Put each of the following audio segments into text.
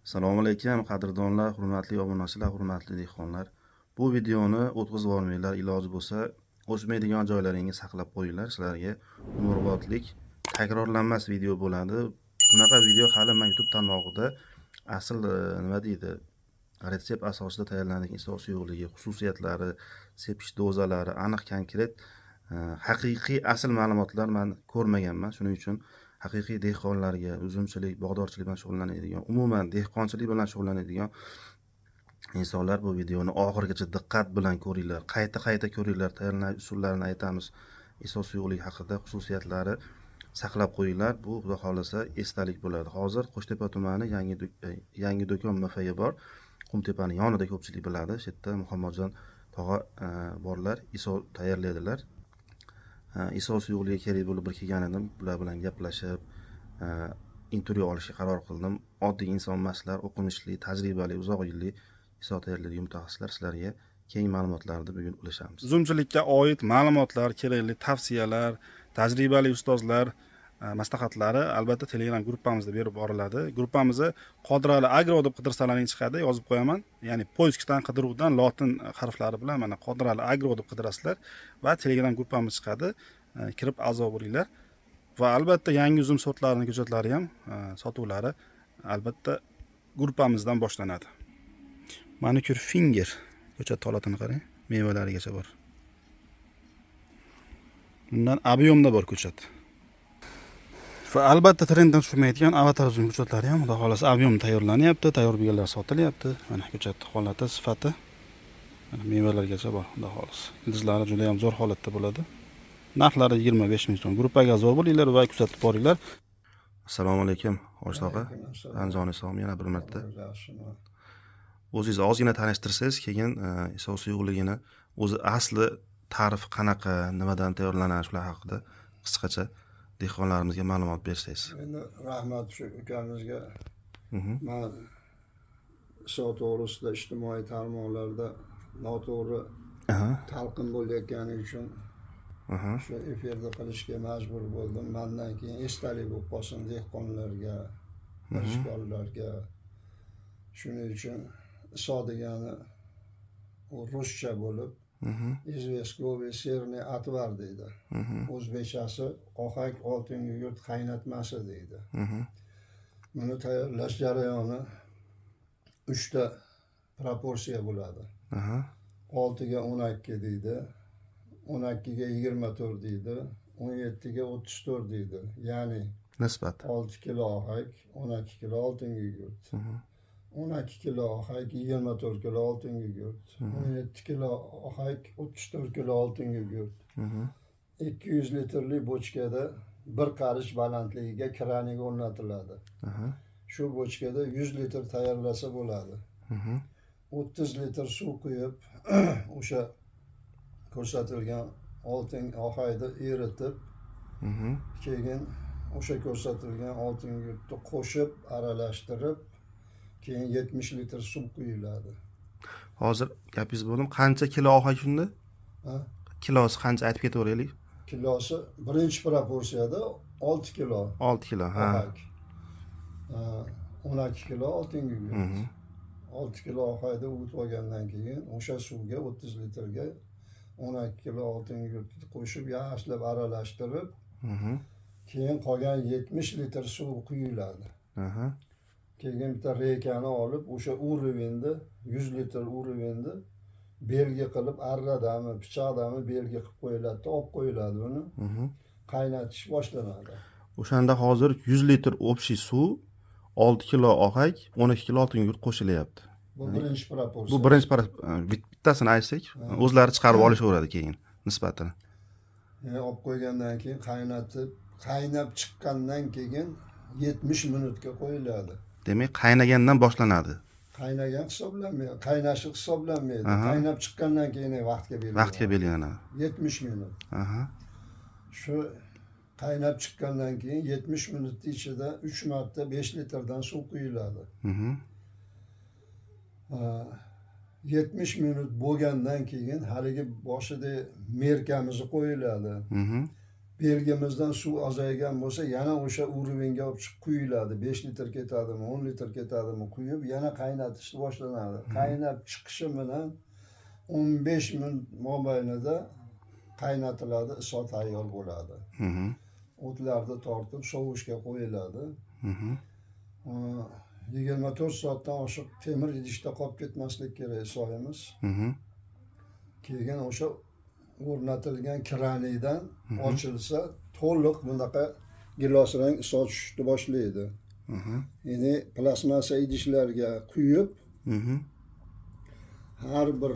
Assalomu alaykum qadrdonlar, hurmatli obunachilar, hurmatli dehqonlar. Bu videoni o'tkazib olmanglar, iloji bo'lsa o'smaydigan joylaringizni saqlab qo'yinglar. Sizlarga umrbodlik takrorlanmas video bo'ladi. Bunaqa video hali men YouTube tarmog'ida asl nima deydi, retsept asosida tayyorlanadigan isot suyuqligi, xususiyatlari, sepish dozalari, aniq konkret haqiqiy asl ma'lumotlar men ko'rmaganman. Shuning uchun haqiqiy dehqonlarga, uzumchilik, bog'dorchilik bilan shug'ullanadigan, umuman dehqonchilik bilan shug'ullanadigan insonlar bu videoni oxirigacha diqqat bilan ko'ringlar. Qayta ko'ringlar. Tayyorlanish usullarini aytamiz. Isot suyuqligi haqida xususiyatlari saqlab qo'yinglar. Bu xudo xolasa esdalik bo'ladi. Hozir Qo'shtepa tumani yangi do'kon MFI bor. Qumtepani yonida ko'pchilik biladi. Shu yerda Muhammadjon tog'a borlar, isot tayyorlaydilar. Isot suyuqligi kerak bo'lib bir kelgan edim. Bular bilan gaplashib, intervyu olishga qaror qildim. Oddiy inson emaslar, o'qimishli, tajribali, uzoq yillik isot tayyorlaydigan mutaxassislar sizlarga keng ma'lumotlarni bugun ulashamiz. Uzumchilikka oid ma'lumotlar, kerakli tavsiyalar, tajribali ustozlar maslahatlari albatta Telegram gruppamizda berib boriladi. Gruppamizni Qodirali Agro deb qidirsalaring chiqadi, yozib qo'yaman. Ya'ni poiskdan qidiruvdan lotin harflari bilan mana Qodirali Agro deb qidirasizlar va Telegram gruppamiz chiqadi. Kirib a'zo bo'linglar. Va albatta yangi uzum sortlarining ko'chatlari ham sotuvlari albatta gruppamizdan boshlanadi. Manikür Finger ko'chat holatini qarang, mevalarigacha bor. Bundan объемda bor ko'chat. Va albatta trenddan tushmaydigan avatar uzum ko'chatlari ham xudo xolasa объем tayyorlanyapti, tayyor bo'lganlar sotilyapti. Mana ko'chat holati, sifati, mana mevalargacha bor xudo xolasa. Ildizlari juda ham zo'r holatda bo'ladi. Narxlari 25 ming so'm. Gruppaga a'zo bo'linglar va kuzatib boringlar. Assalomu alaykum, Xo'sh tog'a. Anjonisom yana bir marta. O'zingiz ozgina tanishtirsangiz, keyin isot suyuqligini o'zi asli ta'rifi qanaqa, nimadan tayyorlanadi shular haqida qisqacha dehqonlarimizga ma'lumot bersangiz. Endi rahmat shu ukamizga. Men isot to'g'risida ijtimoiy tarmoqlarda noto'g'ri talqin bo'layotgani uchun shu efirda qilishga majbur bo'ldim. Mendan keyin esdalik bo'lib qolsin dehqonlarga, ishg'ollarga. Shuning uchun isot degani u ruscha bo'lib, izvestkovый серный отвар deydi. O'zbekchasi ohak oltin gugurt qaynatmasi deydi. Buni tayyorlash jarayoni 3 ta proporsiya bo'ladi. 6 ga 12 deydi. 12 ga 24 deydi. 17 ga 34 deydi. Ya'ni Nisbat 6 kilo ohak, 12 kilo oltin gugurt. 12 kilo ohak, 24 kilo oltin gugurt. 17 kilo ohak, 34 kilo oltin gugurt. 200 litrli bochkada bir qarich balandligiga kranik o'rnatiladi. Shu bochkada 100 litr tayyorlasa bo'ladi. 30 litr suv quyib, o'sha ko'rsatilgan oltin ohakni eritib, keyin o'sha ko'rsatilgan oltin gugurtni qo'shib, aralashtirib, keyin 70 litr suv quyiladi. Hozir gapingiz bo'ldim. Qancha kilo ohak shunda? Kilosi qancha aytib ketaveraylik. Kilosi birinchi proporsiyada 6 kilo. 6 kilo, ha. 12 kilo oltin gugurt. 6 kilo ohakni uvitib olgandan keyin o'sha suvga 30 litrga 12 kilo oltin gugurtni qo'shib, yaxshilab aralashtirib, keyin qolgan 70 litr suv quyiladi. Keyin bitta reykani olib, o'sha urevenni 100 litr urevenni belgi qilib arradami, pichoqdami belgi qilib qo'yiladi, olib qo'yiladi uni. Qaynatish boshlanadi. O'shanda hozir 100 litr общий suv, 6 kilo ohak, 12 kilo oltin gugurt qo'shilyapti. Bu birinchi proporsiya. Bu birinchi bittasini aytsak, o'zlari chiqarib olishaveradi keyin nisbatini. Olib qo'ygandan keyin qaynab chiqqandan keyin 70 minutga qo'yiladi. Demak, qaynagandan boshlanadi. Qaynagan hisoblanmaydi, qaynashi hisoblanmaydi. Qaynab chiqqandan keyin vaqtga belgilanadi. 70 minut. Shu qaynab chiqqandan keyin 70 minut ichida 3 marta 5 litrdan suv quyiladi. 70 minut bo'lgandan keyin haligi boshida merkamiz qo'yiladi. belgimizdan suv azaygan bo'lsa, yana o'sha urovengga olib chiqib quyiladi. 5 litr ketadimi, 10 litr ketadimi quyib, yana qaynatishni boshlanadi. Qaynab chiqishi bilan 15 minut mobaynida qaynatiladi, iso tayyor bo'ladi. O'tlarni tortib sovishga qo'yiladi. 24 soatdan oshiq temir idishda qolib ketmaslik kerak isoyimiz. Keyin o'sha o'rnatilgan kranikdan ochilsa, to'liq bunaqa gilosrang iso tushishni boshlaydi. Endi plastmassa idishlarga quyib, har bir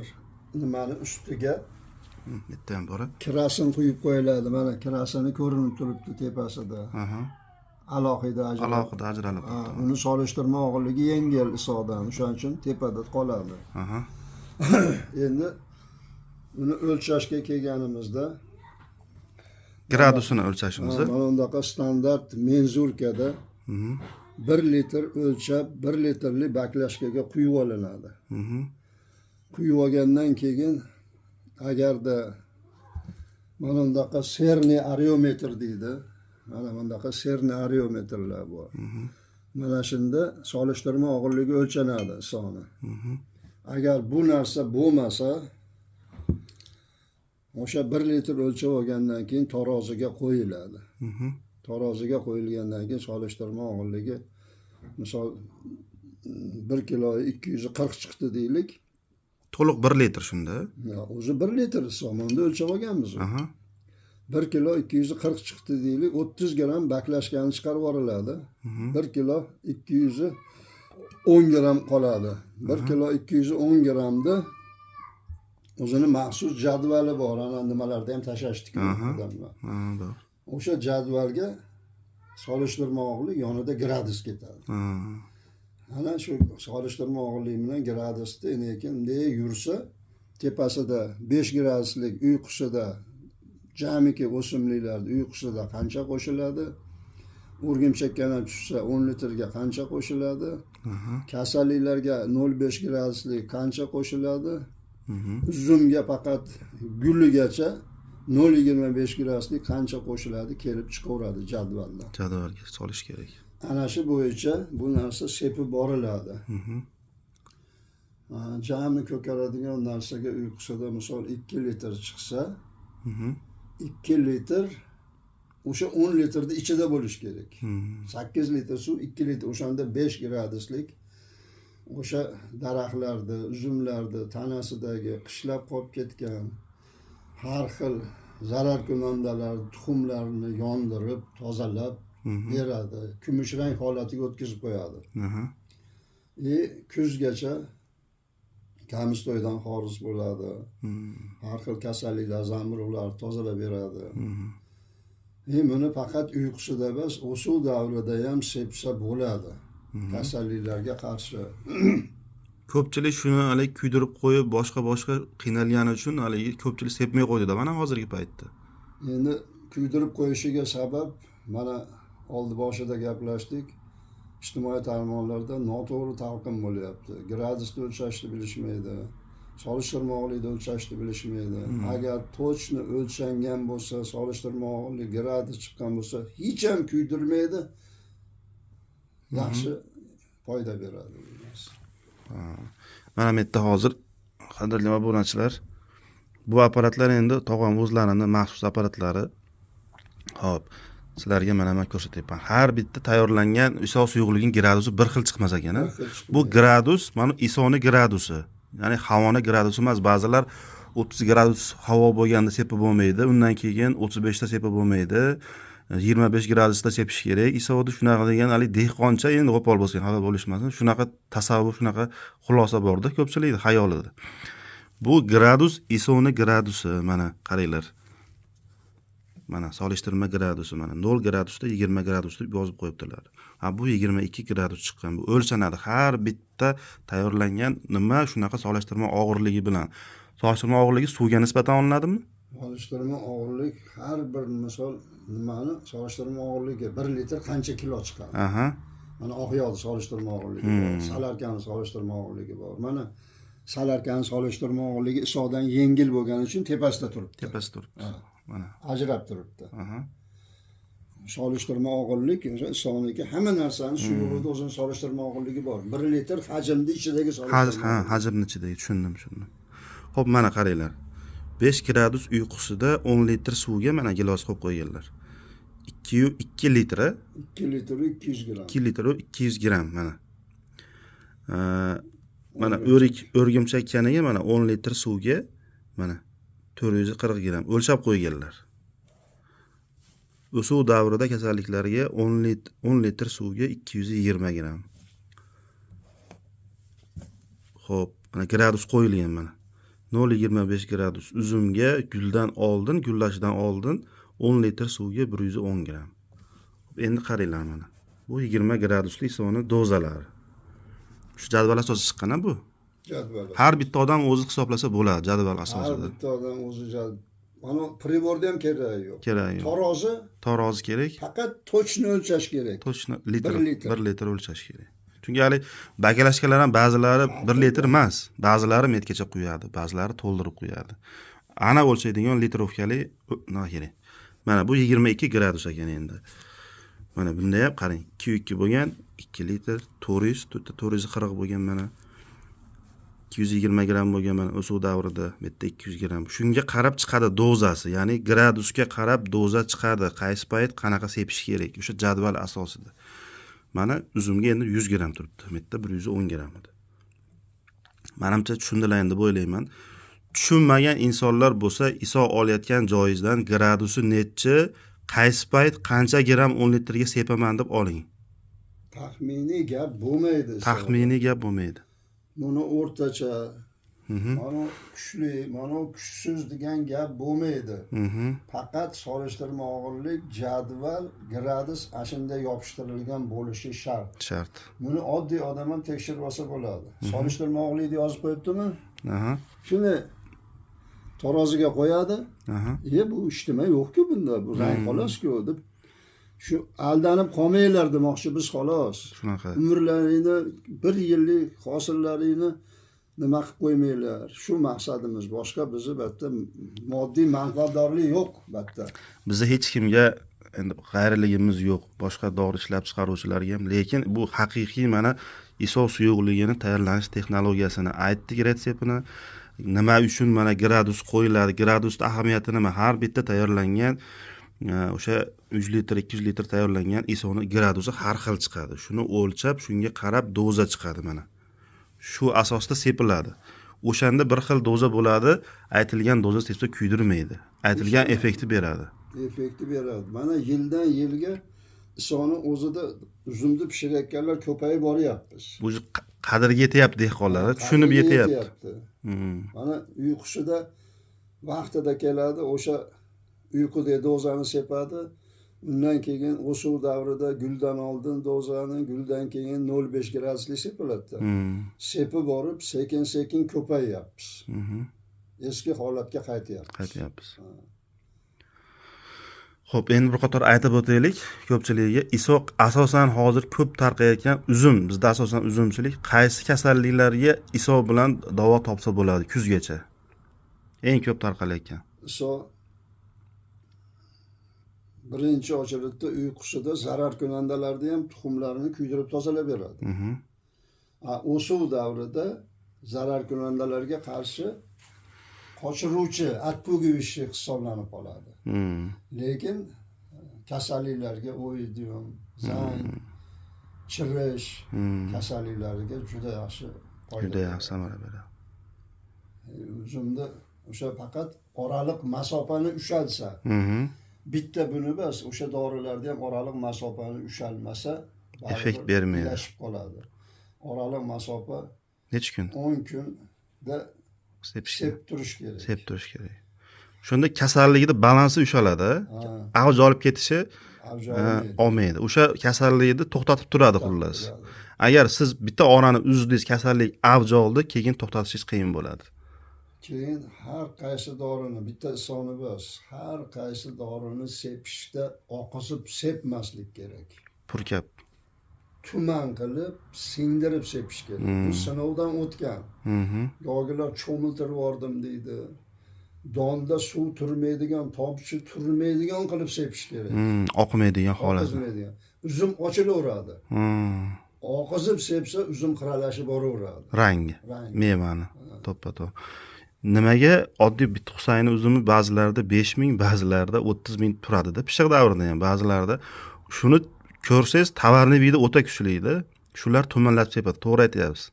nimani ustiga bitta ham bor. Kirasin quyib qo'yiladi. Mana kirasini ko'rinib turibdi tepasida. Alohida ajralib. Uni solishtirma og'irligi yengil isodan, o'shaning uchun tepada qoladi. Endi uni o'lchashga kelganimizda gradusini o'lchashimiz. Mana bundaqa standart menzurkada 1 litr o'lchab 1 litrli baklashkaga quyib olinadi. Quyib olgandan keyin agarda mana bundaqa serni ariometr deydi. Mana bundaqa serni ariometrlar bor. Mana shunda solishtirma og'irligi o'lchanadi soni. Agar bu narsa bo'lmasa, o'sha 1 litr o'lchab olgandan keyin taroziga qo'yiladi. Taroziga qo'yilgandan keyin solishtirma og'irligi misol 1 kilo 240 chiqdi deylik. To'liq 1 litr shunda. O'zi 1 litr somonda o'lchab olganmiz. 1 kilo 240 chiqdi deylik, 30 gram baklashkani chiqarib yuboriladi. 1 kilo 210 gram qoladi. 1 kilo 210 gramda o'zini maxsus jadvali bor, ana nimalarda ham tashashdik odamlar. O'sha jadvalga solishtirma og'irlik yonida gradus ketadi. Ana shu solishtirma og'irligi bilan gradusni lekin bunday yursa, tepasida 5 graduslik uyqusida jamiki o'simliklarning uyqusida qancha qo'shiladi? O'rgimchakdan tushsa 10 litrga qancha qo'shiladi? Kasalliklarga 0,5 graduslik qancha qo'shiladi? Uzumga faqat guligacha 0,25 graduslik qancha qo'shiladi kelib chiqaveradi jadvaldan. Jadvalga solish kerak. Ana shu bo'yicha bu narsa sepib boriladi. Jami ko'karadigan narsaga uyqusida misol 2 litr chiqsa, 2 litr o'sha 10 litrni ichida bo'lish kerak. 8 litr suv, 2 litr, o'shanda 5 graduslik o'sha daraxtlarni, uzumlarni tanasidagi qishlab qolib ketgan har xil zararkunandalar, tuxumlarni yondirib, tozalab beradi. Kumushrang holatiga o'tkazib qo'yadi. Kuzgacha kamistoydan xoriz bo'ladi. Har xil kasalliklar, zamburug'lar tozalab beradi. Buni faqat uyqusida emas, o'suv davrida ham sepsa bo'ladi. Kasalliklarga qarshi. Ko'pchilik shuni hali kuydirib qo'yib, boshqa qiynalgani uchun hali ko'pchilik sepmay qo'ydi-da mana hozirgi paytda. Endi kuydirib qo'yishiga sabab mana oldi boshida gaplashdik. Ijtimoiy tarmoqlarda noto'g'ri talqin bo'lyapti. Gradusni o'lchashni bilishmaydi. Solishtirma og'irligini o'lchashni bilishmaydi. Agar to'chni o'lchangan bo'lsa, solishtirma og'irligi gradus chiqqan bo'lsa, hech ham kuydirmaydi. Yaxshi foyda beradi. Mana bu yerda hozir qadrli obunachilar, bu apparatlar endi tog'am o'zlarining maxsus apparatlari. Xo'p, sizlarga mana men ko'rsatyapman. Har bitta tayyorlangan iso suyuqligining gradusi bir xil chiqmas ekan. Bu gradus, mana isoni gradusi. Ya'ni havoni gradusi emas. Ba'zilar 30 gradus havo bo'lganda sepib bo'lmaydi, undan keyin 35 ta sepib bo'lmaydi. 25 gradusda sepish kerak. Isovda shunaqa degan hali dehqoncha endi qo'pol bo'lsa xafa bo'lishmasin. Shunaqa tasavvur, shunaqa xulosa borda ko'pchilikning xayolida. Bu gradus isoni gradusi, mana qaranglar. Mana solishtirma gradusi, mana 0 gradusda 20 gradusda yozib qo'yibdilar. Bu 22 gradus chiqqan. Bu o'lchanadi. Har bitta tayyorlangan nima shunaqa solishtirma og'irligi bilan. Solishtirma og'irligi suvga nisbatan olinadimi? Solishtirma og'irlik har bir misol nimani solishtirma og'irligi 1 litr qancha kilo chiqadi? Mana oqyog'ni solishtirma og'irligi bor, salarkani solishtirma og'irligi bor. Mana salarkani solishtirma og'irligi isodan yengil bo'lgani uchun tepasida turibdi. Tepasida turibdi. Mana ajrab turibdi. solishtirma og'irlik, soniki hamma narsani suyuqlikda o'zini solishtirma og'irligi bor. 1 litr hajmni ichidagi solishtirma. Hajmni ichidagi tushundim. Xo'p, mana qaranglar. 5 gradus uyqusida 10 litr suvga mana gilos qo'yib qo'yganlar. 2 litr 2 litr 200 gram. 2 litr 200 gram mana. Mana o'rgimchak kaniga mana 10 litr suvga mana 440 gram o'lchab qo'yganlar. O'suv davrida kasalliklarga 10 litr suvga 220 gram. Xo'p, mana gradus qo'yilgan mana. 0,25 gradus uzumga gullashidan oldin 10 litr suvga 110 gram. Endi qaranglar mana. Bu 20 gradusli suvning dozalari. Shu jadval asosida chiqqan bu. Jadval. Har bitta odam o'zi hisoblasa bo'ladi jadval asosida. Har bitta odam o'zi mana priborda ham keragi yo'q. Keragi yo'q. Tarozi kerak. Faqat точно o'lchash kerak. Точно 1 litr o'lchash kerak. Chunki hali bakalashkalar ham ba'zilari 1 litr emas, ba'zilari metgacha quyadi, ba'zilari to'ldirib quyadi. Ana o'lchaydigan litrovkali kerak. Mana bu 22 gradus ekan endi. Mana bunda ham qarang, 2 bo'lgan 2 litr, 440 bo'lgan mana 220 gram bo'lgan mana o'suv davrida bitta 200 gram. Shunga qarab chiqadi dozasi, ya'ni gradusga qarab doza chiqadi. Qaysi payt qanaqa sepish kerak, o'sha jadval asosida. Mana uzumga endi 100 gram turibdi, bitta 110 gram edi. Menimcha tushundilar deb o'ylayman. Tushunmagan insonlar bo'lsa, iso olayotgan joyingizdan gradusi nechi, qaysi payt qancha gram 10 litrga sepaman deb oling. Taxminiy gap bo'lmaydi. Taxminiy gap bo'lmaydi. Buni o'rtacha, mana kuchli, mana kuchsiz degan gap bo'lmaydi. Faqat solishtirma og'irlik, jadval, gradus ashunday yopishtirilgan bo'lishi shart. Shart. Buni oddiy odam ham tekshirib olsa bo'ladi. Solishtirma og'irlikni yozib qo'yibdimi? Shuni taroziga qo'yadi. Bu ishtima yo'q-ku bunda, bu rang xolos-ku deb. Shu aldanib qolmanglar demoqchi biz xolos. Shunaqa. Umrlaringni 1 yillik hosillaringni nima qilib qo'ymanglar. Shu maqsadimiz. Boshqa bizni bitta moddiy manfaatdorlik yo'q bitta. Bizda hech kimga endi g'ayriligimiz yo'q. Boshqa dori ishlab chiqaruvchilarga ham, lekin bu haqiqiy mana iso suyuqligini tayyorlanish texnologiyasini aytdik, retseptini. Nima uchun mana gradus qo'yiladi, gradusning ahamiyati nima? Har bitta tayyorlangan o'sha 100 litr, 200 litr tayyorlangan isoni gradusi har xil chiqadi. Shuni o'lchab, shunga qarab doza chiqadi mana. Shu asosda sepiladi. O'shanda bir xil doza bo'ladi, aytilgan doza sepsa kuydirmaydi. Aytilgan effektni beradi. Effektni beradi. Mana yildan yilga isoni o'zida uzumni pishirayotganlar ko'payib boryapmiz. Bu qadriga yetyapti dehqonlar, tushunib yetyapti. Mana uyqusida vaqtida keladi, o'sha uyqudagi dozani sepadi. Undan keyin o'suv davrida guldan oldin dozani, guldan keyin 0,5 gradusli sepiladi. Sepib borib, sekin-sekin ko'payyapmiz. Eski holatga qaytyapmiz. Xo'p, endi bir qator aytib o'taylik ko'pchiligiga. Isoq asosan hozir ko'p tarqayotgan uzum, bizda asosan uzumchilik, qaysi kasalliklarga iso bilan davo topsa bo'ladi kuzgacha? Eng ko'p tarqalayotgan. Iso birinchi ochilishda uyqusida zarar kunandalarni ham tuxumlarini kuydirib tozalab beradi. O'suv davrida zarar kunandalarga qarshi qochiruvchi atpugivishi hisoblanib qoladi. Lekin kasalliklarga oidium, zang, chirish kasalliklariga juda yaxshi samara beradi. Uzumda o'sha faqat oraliq masofani ushalsa, bitta buni bas, o'sha dorilarda ham oraliq masofani ushalmasa, effekt bermaydi. Birlashib qoladi. Oraliq masofa necha kun? 10 kunda sep turish kerak. Shunda kasalligida balansi ushaladi. Avj olib ketishi olmaydi. O'sha kasallikni to'xtatib turadi xullas. Agar siz bitta orani uzdingiz, kasallik avj oldi, keyin to'xtatishingiz qiyin bo'ladi. Keyin har qaysi dorini bitta isoni bas, har qaysi dorini sepishda oqizib sepmaslik kerak. Purkab tuman qilib, singdirib sepish kerak. Bu sinovdan o'tgan. Yogilar cho'miltirib yordim deydi. donda suv turmaydigan, tomchi turmaydigan qilib sepish kerak. Oqmaydigan holat. Oqizmaydigan. Uzum ochilaveradi. Oqizib sepsa uzum xiralashib boraveradi. Rangi, Rangi. mevani to'ppa-to'g'ri. Nimaga oddiy bitta Husayni uzumi ba'zilarida 5000, ba'zilarida 30000 turadida, pishiq davrida ham ba'zilarida shuni ko'rsangiz tovarni biyda o'ta kuchli-da. Shular tumanlab sepadi, to'g'ri aytyapsiz.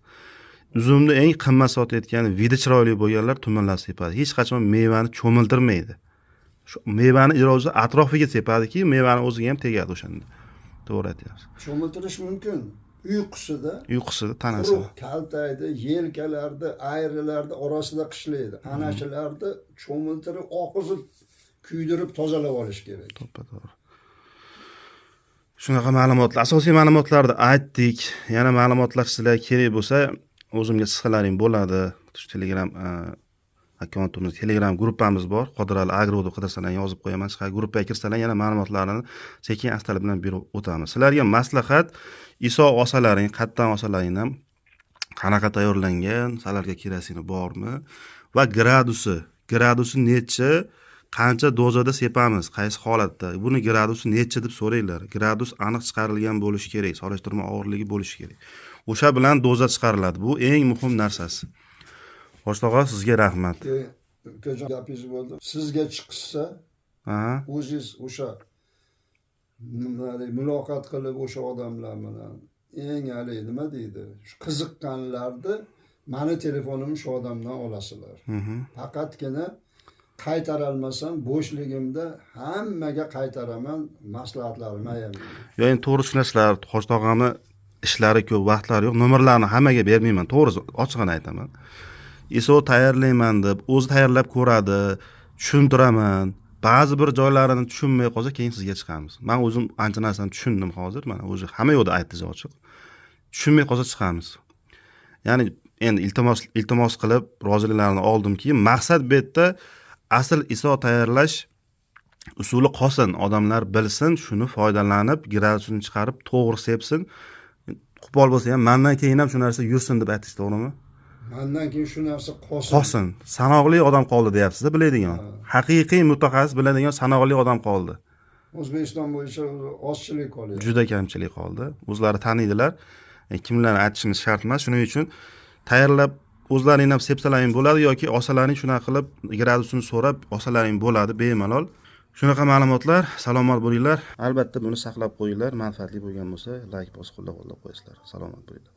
Uzumni eng qimmat sotayotgani vidi chiroyli bo'lganlar tumanlab sepadi. Hech qachon mevani cho'miltirmaydi. Shu mevani irozi atrofiga sepadiki, mevani o'ziga ham tegadi o'shanda. To'g'ri aytyapsiz. Cho'miltirish mumkin. Uyqusida tanasi. Quruq kaltaydi, yelkalarda, ayrilarda orasida qishlaydi. Anashilarda cho'miltirib, oqizib, kuydirib tozalab olish kerak. To'ppa-to'g'ri. Shunaqa ma'lumotlar, asosiy ma'lumotlarni aytdik. Yana ma'lumotlar sizlarga kerak bo'lsa, o'zimga chizsalaring bo'ladi. Shu Telegram akkauntimiz, Telegram gruppamiz bor. Qodirali Agro deb qidirsalar yozib qo'yaman. Chiqar gruppaga kirsalar yana ma'lumotlarni sekin astalik bilan berib o'tamiz. Sizlarga maslahat, iso olsalaring, qatdan olsalaring ham qanaqa tayyorlangan, salarga kerosini bormi va gradusi necha, qancha dozada sepamiz, qaysi holatda, buni gradusi necha deb so'raylar. Gradus aniq chiqarilgan bo'lishi kerak, solishtirma og'irligi bo'lishi kerak. O'sha bilan doza chiqariladi. Bu eng muhim narsasi. Boshlig'a, sizga rahmat. Ukajon gapingiz bo'ldi. Sizga chiqsa, o'zingiz o'sha muloqot qilib o'sha odamlar bilan eng nima deydi, shu qiziqqanlarni mani telefonimni shu odamdan olasizlar. Faqatgina qaytarolmasam bo'shligimda hammaga qaytaraman, maslahatlarimni ayamayman. Yo, endi to'g'ri tushunasizlar, Qo'shtog'amni ishlari ko'p, vaqtlari yo'q, nomerlarni hammaga bermayman, to'g'ri ochiqini aytaman. ISO tayyorlayman deb o'zi tayyorlab ko'radi, tushuntiraman. Ba'zi bir joylarini tushunmay qolsa, keyin sizga chiqamiz. Men o'zim ancha narsani tushundim hozir, mana o'zi hamma yo'lda aytdi ochiq. Tushunmay qolsa chiqamiz. Ya'ni endi iltimos qilib roziliklarini oldimki, maqsad bu yerda asl ISO tayyorlash usuli qolsin, odamlar bilsin, shuni foydalanib, gradusini chiqarib, to'g'ri sepsin. Qo'pol bo'lsa ham mendan keyin ham shu narsa yursin deb aytdingiz, to'g'rimi? Mendan keyin shu narsa qolsin. Sanoqli odam qoldi deyapsiz-da, biladigan. Haqiqiy mutaxassis biladigan sanoqli odam qoldi. O'zbekiston bo'yicha ozchilik qoldi. Juda kamchilik qoldi. O'zlari taniydilar. Kimlarni aytishimiz shart emas. Shuning uchun tayyorlab o'zlaring ham sepsalaring bo'ladi yoki olsalaring shunaqa qilib gradusini so'rab olsalaring bo'ladi bemalol. Shunaqa ma'lumotlar, salomat bo'linglar. Albatta buni saqlab qo'yinglar. Manfaatli bo'lgan bo'lsa, like bosib qo'llab qo'yasizlar. Salomat bo'linglar.